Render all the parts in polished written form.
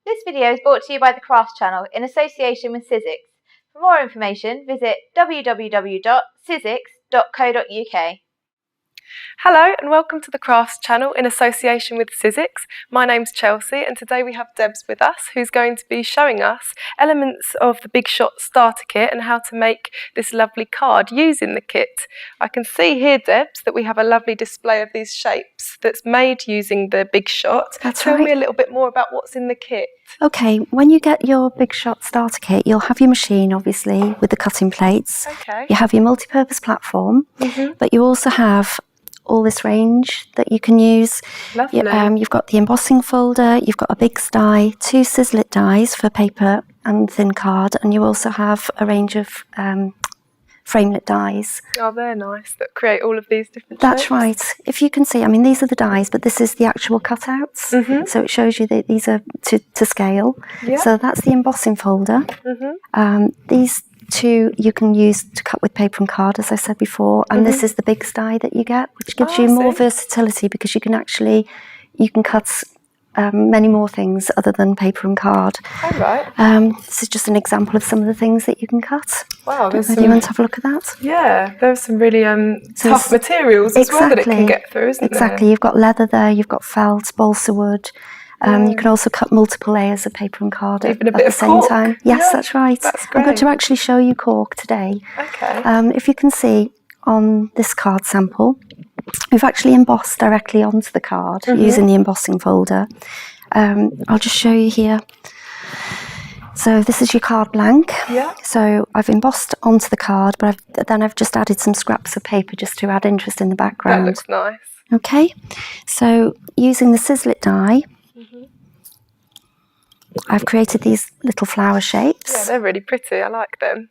This video is brought to you by the Crafts channel in association with Sizzix. For more information, visit www.sizzix.co.uk. Hello and welcome to the Crafts channel in association with Sizzix. My name's Chelsea and today we have Debs with us who's going to be showing us elements of the Big Shot starter kit and how to make this lovely card using the kit. I can see here, Debs, that we have a lovely display of these shapes that's made using the Big Shot. Tell me a little bit more about what's in the kit. Okay, when you get your Big Shot starter kit, you'll have your machine, obviously, with the cutting plates. Okay. You have your multi-purpose platform, but you also have all this range that you can use. Lovely. You've got the embossing folder, you've got a big die, 2 Sizzix dies for paper and thin card, and you also have a range of framelit dies. Oh, they're nice, that create all of these different That's shapes. right. If you can see, I mean, these are the dies, but this is the actual cutouts. So it shows you that these are to scale. Yeah. So that's the embossing folder. These two you can use to cut with paper and card, as I said before, and this is the big die that you get, which gives you more versatility because you can cut many more things other than paper and card. Oh, right. This is just an example of some of the things that you can cut. Wow, there's Do you want to have a look at that? Yeah, there's some really tough materials as well that it can get through, isn't there? Exactly. You've got leather there, you've got felt, balsa wood. You can also cut multiple layers of paper and card at the same time. Yes, that's right. That's great. I'm going to actually show you cork today. Okay. If you can see on this card sample, we've actually embossed directly onto the card using the embossing folder. I'll just show you here. So this is your card blank. Yeah. So I've embossed onto the card, but then I've just added some scraps of paper just to add interest in the background. That looks nice. Okay. So using the Sizzix die, I've created these little flower shapes. Yeah, they're really pretty. I like them.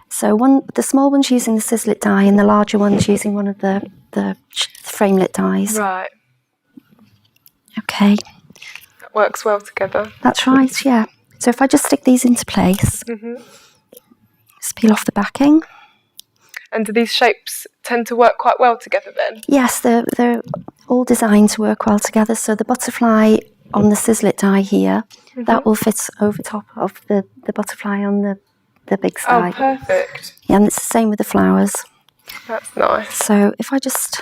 So the small one's using the Sizzix die and the larger one's using one of the framelit dies. Right. Okay. That works well together. That's right, yeah. So if I just stick these into place, just peel off the backing. And do these shapes tend to work quite well together then? Yes, they're all designed to work well together. So the butterfly on the Sizzix die here, that will fit over top of the butterfly on the big die. Oh, perfect. Yeah, and it's the same with the flowers. That's nice. So if I just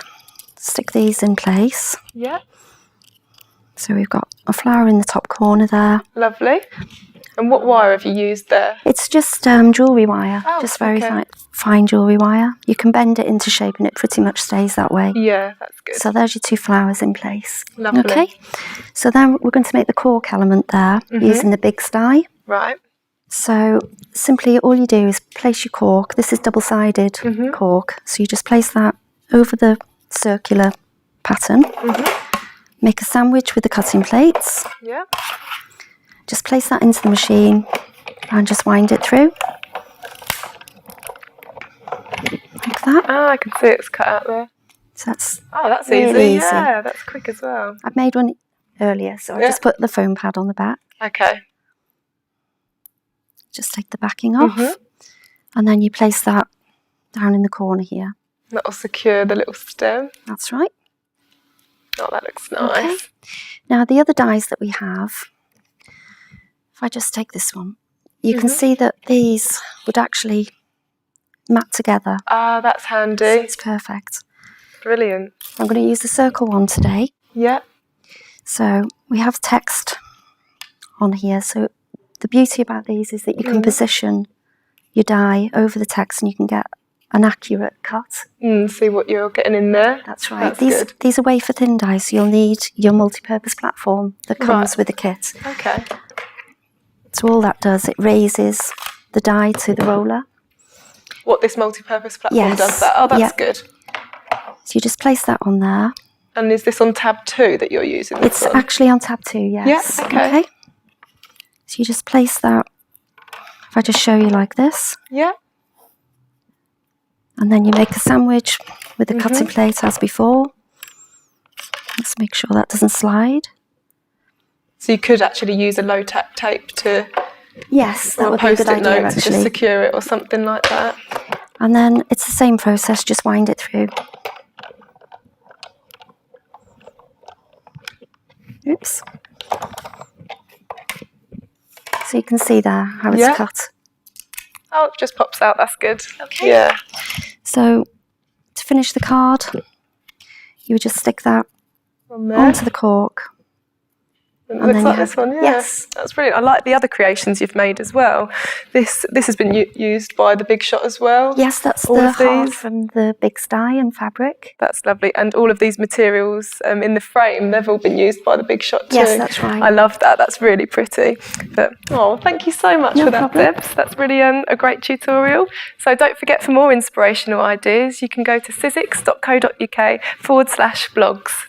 stick these in place. Yeah. So we've got a flower in the top corner there. Lovely. And what wire have you used there? It's just jewellery wire, just very fine jewellery wire. You can bend it into shape and it pretty much stays that way. Yeah, that's good. So there's your 2 flowers in place. Lovely. Okay. So then we're going to make the cork element there using the big die. Right. So simply all you do is place your cork. This is double-sided cork. So you just place that over the circular pattern. Make a sandwich with the cutting plates. Yeah. Just place that into the machine and just wind it through. Like that. Oh, I can see it's cut out there. So that's really easy. Yeah, that's quick as well. I made one earlier, so I just put the foam pad on the back. Okay. Just take the backing off. And then you place that down in the corner here. That'll secure the little stem. That's right. Oh, that looks nice. Okay. Now the other dies that we have, if I just take this one, you can see that these would actually mat together. Ah, that's handy. So it's perfect. Brilliant. I'm going to use the circle one today. Yeah. So we have text on here. So the beauty about these is that you can position your die over the text and you can get an accurate cut. See what you're getting in there. That's right. These are wafer thin dies, so you'll need your multi-purpose platform that comes with the kit. Okay. So all that does, it raises the die to the roller. What, this multi-purpose platform does that? Oh, that's good. So you just place that on there. And is this on tab 2 that you're using? It's actually on tab 2, yes. Yeah, okay. So you just place that, if I just show you like this. Yeah. And then you make a sandwich with the cutting plate as before. Let's make sure that doesn't slide. So you could actually use a low-tack tape to... Yes, that would be a good idea, actually. To just secure it or something like that. And then it's the same process, just wind it through. Oops. So you can see there how it's cut. Oh, it just pops out. That's good. Okay. Yeah. So to finish the card, you would just stick that onto the cork. It looks like this one, yeah. Yes. That's brilliant. I like the other creations you've made as well. This has been used by the Big Shot as well. Yes, that's all the of heart these. from the big sty and fabric. That's lovely. And all of these materials in the frame, they've all been used by the Big Shot too. Yes, that's right. I love that. That's really pretty. But thank you so much for that, Debs. That's really a great tutorial. So don't forget, for more inspirational ideas, you can go to sizzix.co.uk/blogs.